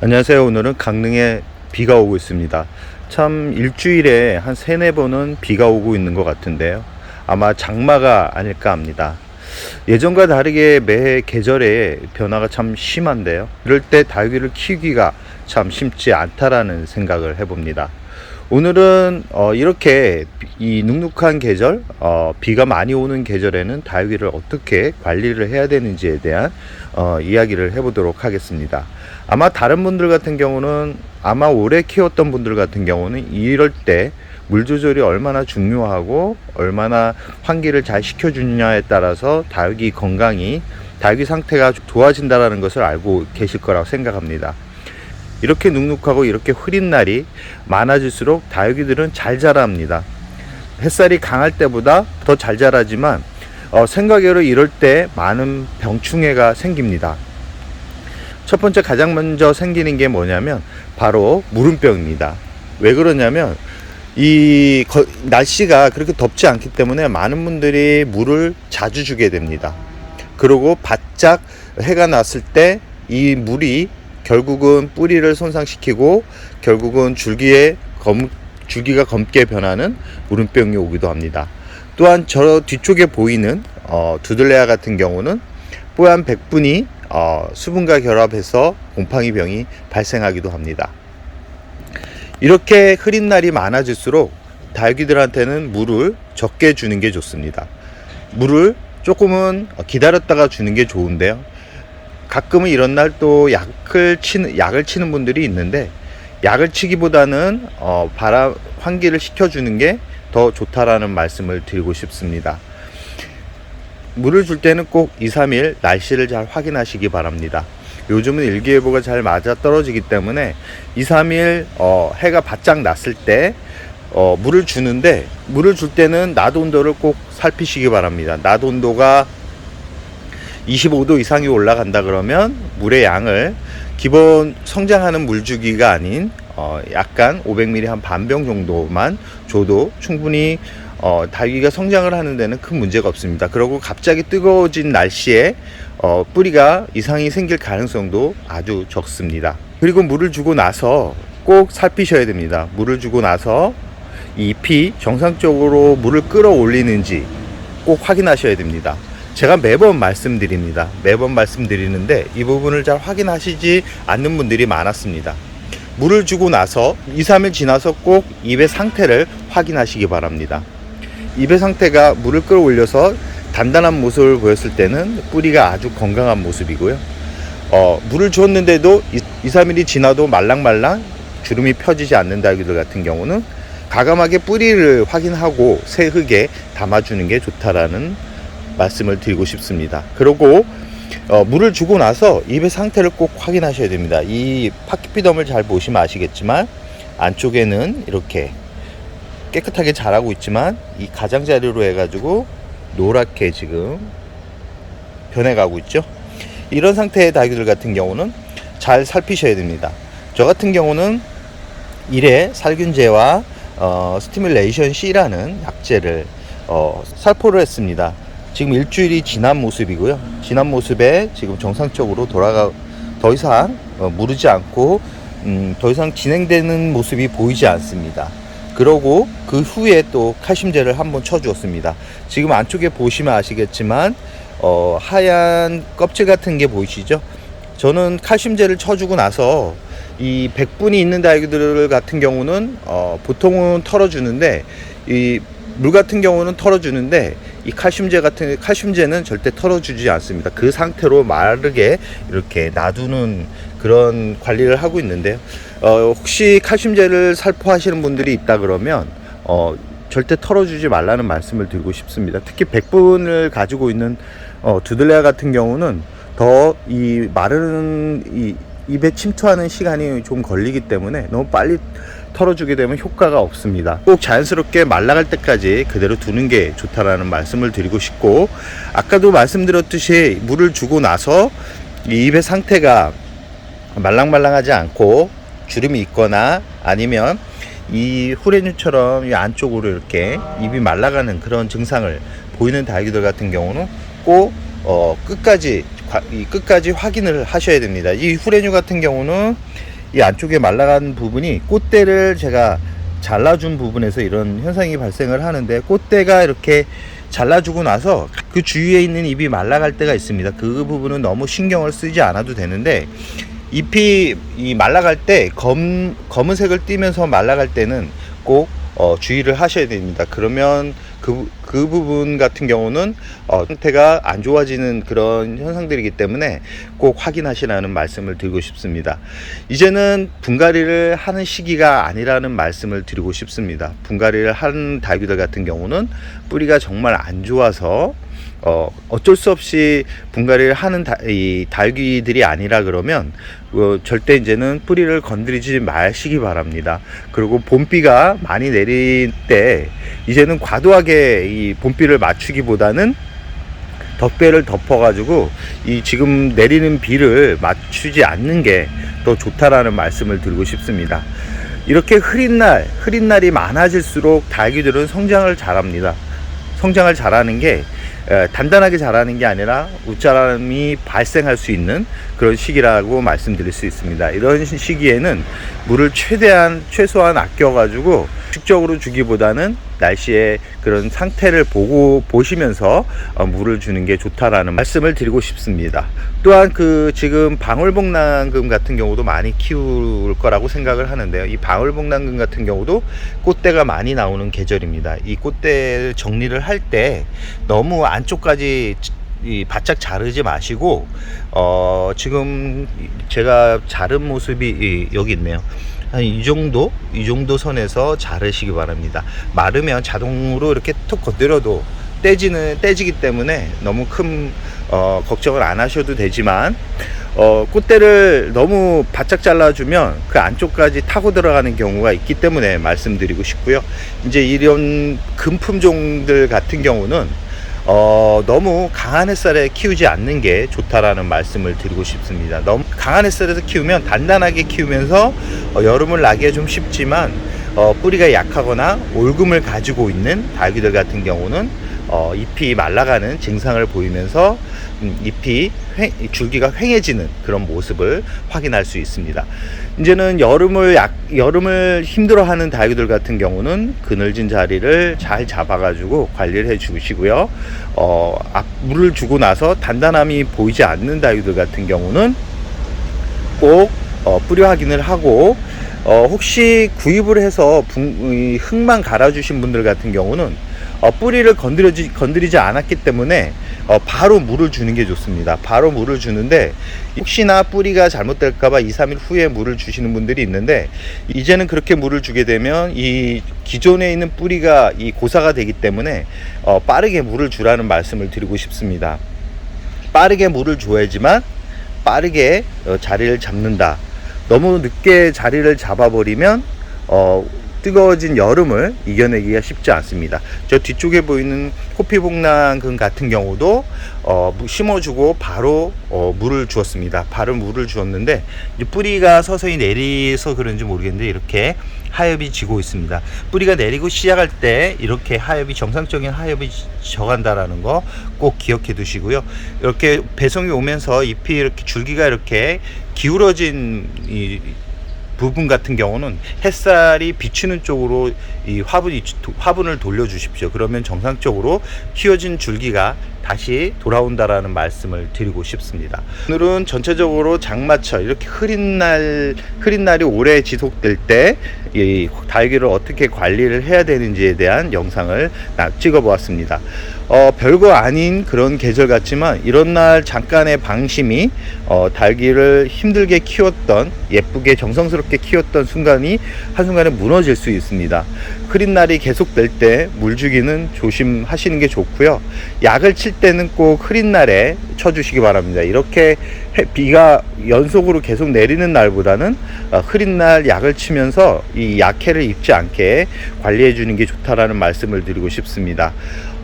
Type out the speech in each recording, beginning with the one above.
안녕하세요. 오늘은 강릉에 비가 오고 있습니다. 참 일주일에 한 3-4번은 비가 오고 있는 것 같은데요. 아마 장마가 아닐까 합니다. 예전과 다르게 매해 계절의 변화가 참 심한데요. 이럴 때 닭을 키우기가 참 쉽지 않다라는 생각을 해봅니다. 오늘은 이렇게 이 눅눅한 계절, 비가 많이 오는 계절에는 다육이를 어떻게 관리를 해야 되는지에 대한 이야기를 해보도록 하겠습니다. 아마 다른 분들 같은 경우는, 아마 오래 키웠던 분들 같은 경우는 이럴 때 물 조절이 얼마나 중요하고 얼마나 환기를 잘 시켜주느냐에 따라서 다육이 건강이, 다육이 상태가 좋아진다는 것을 알고 계실 거라고 생각합니다. 이렇게 눅눅하고 이렇게 흐린 날이 많아질수록 다육이들은 잘 자랍니다. 햇살이 강할 때보다 더 잘 자라지만 생각외로 이럴 때 많은 병충해가 생깁니다. 첫 번째 가장 먼저 생기는 게 뭐냐면 바로 무름병입니다. 왜 그러냐면 날씨가 그렇게 덥지 않기 때문에 많은 분들이 물을 자주 주게 됩니다. 그리고 바짝 해가 났을 때 이 물이 결국은 뿌리를 손상시키고 결국은 줄기가 검게 변하는 무름병이 오기도 합니다. 또한 저 뒤쪽에 보이는 두들레아 같은 경우는 뽀얀 백분이 수분과 결합해서 곰팡이병이 발생하기도 합니다. 이렇게 흐린 날이 많아질수록 다육이들한테는 물을 적게 주는 게 좋습니다. 물을 조금은 기다렸다가 주는 게 좋은데요. 가끔은 이런 날 또 약을 치는 분들이 있는데, 약을 치기보다는 환기를 시켜주는 게 더 좋다라는 말씀을 드리고 싶습니다. 물을 줄 때는 꼭 2-3일 날씨를 잘 확인하시기 바랍니다. 요즘은 일기예보가 잘 맞아 떨어지기 때문에 2-3일 해가 바짝 났을 때 물을 주는데, 물을 줄 때는 낮 온도를 꼭 살피시기 바랍니다. 낮 온도가 25도 이상이 올라간다 그러면 물의 양을 기본 성장하는 물주기가 아닌 약간 500ml 한 반병 정도만 줘도 충분히 다육이가 성장을 하는 데는 큰 문제가 없습니다. 그리고 갑자기 뜨거워진 날씨에 뿌리가 이상이 생길 가능성도 아주 적습니다. 그리고 물을 주고 나서 꼭 살피셔야 됩니다. 물을 주고 나서 이 잎이 정상적으로 물을 끌어올리는지 꼭 확인하셔야 됩니다. 제가 매번 말씀드리는데 이 부분을 잘 확인하시지 않는 분들이 많았습니다. 물을 주고 나서 2-3일 지나서 꼭 잎의 상태를 확인하시기 바랍니다. 잎의 상태가 물을 끌어올려서 단단한 모습을 보였을 때는 뿌리가 아주 건강한 모습이고요. 물을 주었는데도 2-3일이 지나도 말랑말랑 주름이 펴지지 않는 다육이들 같은 경우는 과감하게 뿌리를 확인하고 새 흙에 담아주는 게 좋다라는 말씀을 드리고 싶습니다. 그리고 물을 주고 나서 잎의 상태를 꼭 확인하셔야 됩니다. 이 파키피덤을 잘 보시면 아시겠지만 안쪽에는 이렇게 깨끗하게 자라고 있지만 이 가장자리로 해가지고 노랗게 지금 변해가고 있죠. 이런 상태의 다육이들 같은 경우는 잘 살피셔야 됩니다. 저 같은 경우는 1회 살균제와 스티뮬레이션 C라는 약제를 살포를 했습니다. 지금 일주일이 지난 모습이고요. 지난 모습에 지금 정상적으로 더 이상 무르지 않고 더 이상 진행되는 모습이 보이지 않습니다. 그러고 그 후에 또 칼슘제를 한번 쳐주었습니다. 지금 안쪽에 보시면 아시겠지만 하얀 껍질 같은 게 보이시죠? 저는 칼슘제를 쳐주고 나서 이 백분이 있는 다육이들 같은 경우는 보통은 털어주는데, 이 물 같은 경우는 털어주는데 이 칼슘제는 절대 털어주지 않습니다. 그 상태로 마르게 이렇게 놔두는 그런 관리를 하고 있는데요. 혹시 칼슘제를 살포하시는 분들이 있다 그러면 절대 털어주지 말라는 말씀을 드리고 싶습니다. 특히 백분을 가지고 있는 두들레아 같은 경우는 더 이 마르는 이 입에 침투하는 시간이 좀 걸리기 때문에 너무 빨리 털어주게 되면 효과가 없습니다. 꼭 자연스럽게 말라갈 때까지 그대로 두는 게 좋다라는 말씀을 드리고 싶고, 아까도 말씀드렸듯이 물을 주고 나서 이 잎의 상태가 말랑말랑하지 않고 주름이 있거나 아니면 이 후레뉴처럼 이 안쪽으로 이렇게 잎이 말라가는 그런 증상을 보이는 다육이들 같은 경우는 꼭 끝까지 확인을 하셔야 됩니다. 이 후레뉴 같은 경우는 이 안쪽에 말라간 부분이 꽃대를 제가 잘라준 부분에서 이런 현상이 발생을 하는데, 꽃대가 이렇게 잘라주고 나서 그 주위에 있는 잎이 말라갈 때가 있습니다. 그 부분은 너무 신경을 쓰지 않아도 되는데, 잎이 말라갈 때 검은색을 띠면서 말라갈 때는 꼭 주의를 하셔야 됩니다. 그러면 그 부분 같은 경우는 상태가 안 좋아지는 그런 현상들이기 때문에 꼭 확인하시라는 말씀을 드리고 싶습니다. 이제는 분갈이를 하는 시기가 아니라는 말씀을 드리고 싶습니다. 분갈이를 하는 달귀들 같은 경우는 뿌리가 정말 안 좋아서 어쩔 수 없이 분갈이를 하는 이 달귀들이 아니라 그러면 절대 이제는 뿌리를 건드리지 마시기 바랍니다. 그리고 봄비가 많이 내릴 때 이제는 과도하게 이 봄비를 맞추기보다는 덮개를 덮어가지고 이 지금 내리는 비를 맞추지 않는 게 더 좋다라는 말씀을 드리고 싶습니다. 이렇게 흐린 날이 많아질수록 달귀들은 성장을 잘합니다. 성장을 잘하는 게 단단하게 자라는 게 아니라 웃자람이 발생할 수 있는 그런 시기라고 말씀드릴 수 있습니다. 이런 시기에는 물을 최소한 아껴가지고 직접적으로 주기보다는 날씨의 그런 상태를 보시면서 물을 주는 게 좋다라는 말씀을 드리고 싶습니다. 또한 지금 방울복랑금 같은 경우도 많이 키울 거라고 생각을 하는데요. 이 방울복랑금 같은 경우도 꽃대가 많이 나오는 계절입니다. 이 꽃대를 정리를 할 때 너무 안쪽까지 바짝 자르지 마시고 지금 제가 자른 모습이 여기 있네요. 한 이 정도 선에서 자르시기 바랍니다. 마르면 자동으로 이렇게 툭 건드려도 떼지기 때문에 너무 큰 걱정을 안 하셔도 되지만, 꽃대를 너무 바짝 잘라주면 그 안쪽까지 타고 들어가는 경우가 있기 때문에 말씀드리고 싶고요. 이제 이런 금품종들 같은 경우는 너무 강한 햇살에 키우지 않는 게 좋다라는 말씀을 드리고 싶습니다. 너무 강한 햇살에서 키우면 단단하게 키우면서 여름을 나기가 좀 쉽지만 뿌리가 약하거나 올금을 가지고 있는 달귀들 같은 경우는 잎이 말라가는 증상을 보이면서 줄기가 휑해지는 그런 모습을 확인할 수 있습니다. 이제는 여름을 힘들어하는 달귀들 같은 경우는 그늘진 자리를 잘 잡아가지고 관리를 해주시고요. 물을 주고 나서 단단함이 보이지 않는 달귀들 같은 경우는 꼭 뿌리 확인을 하고, 혹시 구입을 해서 흙만 갈아주신 분들 같은 경우는 뿌리를 건드리지 않았기 때문에 바로 물을 주는 게 좋습니다. 바로 물을 주는데, 혹시나 뿌리가 잘못될까봐 2-3일 후에 물을 주시는 분들이 있는데, 이제는 그렇게 물을 주게 되면 이 기존에 있는 뿌리가 고사가 되기 때문에 빠르게 물을 주라는 말씀을 드리고 싶습니다. 빠르게 물을 줘야지만 빠르게 자리를 잡는다. 너무 늦게 자리를 잡아버리면 뜨거워진 여름을 이겨내기가 쉽지 않습니다. 저 뒤쪽에 보이는 코피복랑금 같은 경우도 심어주고 바로 물을 주었습니다. 바로 물을 주었는데 뿌리가 서서히 내려서 그런지 모르겠는데 이렇게 하엽이 지고 있습니다. 뿌리가 내리고 시작할 때 이렇게 정상적인 하엽이 져간다라는 거 꼭 기억해 두시고요. 이렇게 배송이 오면서 잎이 이렇게 줄기가 이렇게 기울어진 부분 같은 경우는 햇살이 비추는 쪽으로 이 화분을 돌려 주십시오. 그러면 정상적으로 키워진 줄기가 다시 돌아온다라는 말씀을 드리고 싶습니다. 오늘은 전체적으로 장마철 이렇게 흐린 날이 오래 지속될 때 이 달귀를 어떻게 관리를 해야 되는지에 대한 영상을 찍어 보았습니다. 별거 아닌 그런 계절 같지만 이런 날 잠깐의 방심이 달귀를 힘들게 키웠던, 예쁘게 정성스럽게 키웠던 순간이 한순간에 무너질 수 있습니다. 흐린 날이 계속될 때 물 주기는 조심하시는 게 좋고요. 약을 칠 때는 꼭 흐린 날에 쳐주시기 바랍니다. 이렇게 비가 연속으로 계속 내리는 날보다는 흐린 날 약을 치면서 이 약해를 입지 않게 관리해 주는 게 좋다라는 말씀을 드리고 싶습니다.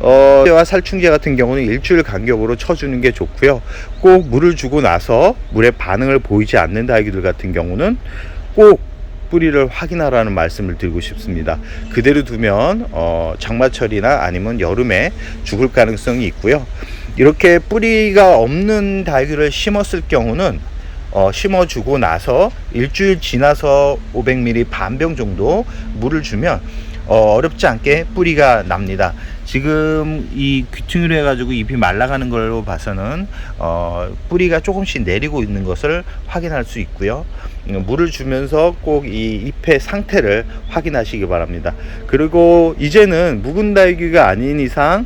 와 살충제 같은 경우는 일주일 간격으로 쳐주는 게 좋고요. 꼭 물을 주고 나서 물의 반응을 보이지 않는 달귀들 같은 경우는 꼭 뿌리를 확인하라는 말씀을 드리고 싶습니다. 그대로 두면 장마철이나 아니면 여름에 죽을 가능성이 있고요. 이렇게 뿌리가 없는 달귀를 심었을 경우는 심어주고 나서 일주일 지나서 500ml 반병 정도 물을 주면 어렵지 않게 뿌리가 납니다. 지금 이 귀퉁이로 해가지고 잎이 말라가는 걸로 봐서는 뿌리가 조금씩 내리고 있는 것을 확인할 수 있고요. 물을 주면서 꼭 이 잎의 상태를 확인하시기 바랍니다. 그리고 이제는 묵은 다육이가 아닌 이상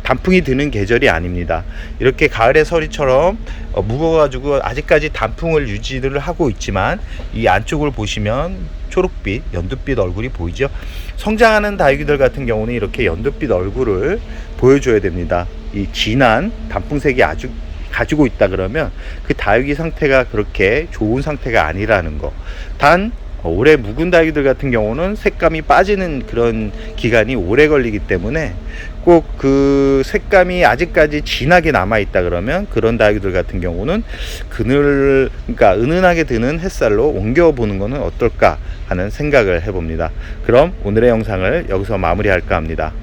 단풍이 드는 계절이 아닙니다. 이렇게 가을의 서리처럼 묵어가지고 아직까지 단풍을 유지를 하고 있지만 이 안쪽을 보시면 초록빛, 연두빛 얼굴이 보이죠. 성장하는 다육이들 같은 경우는 이렇게 연두빛 얼굴을 보여줘야 됩니다. 이 진한 단풍색이 아주 가지고 있다 그러면 그 다육이 상태가 그렇게 좋은 상태가 아니라는 거. 단 올해 묵은 다육이들 같은 경우는 색감이 빠지는 그런 기간이 오래 걸리기 때문에 꼭 그 색감이 아직까지 진하게 남아 있다 그러면 그런 다육이들 같은 경우는 그러니까 은은하게 드는 햇살로 옮겨 보는 것은 어떨까 하는 생각을 해봅니다. 그럼 오늘의 영상을 여기서 마무리할까 합니다.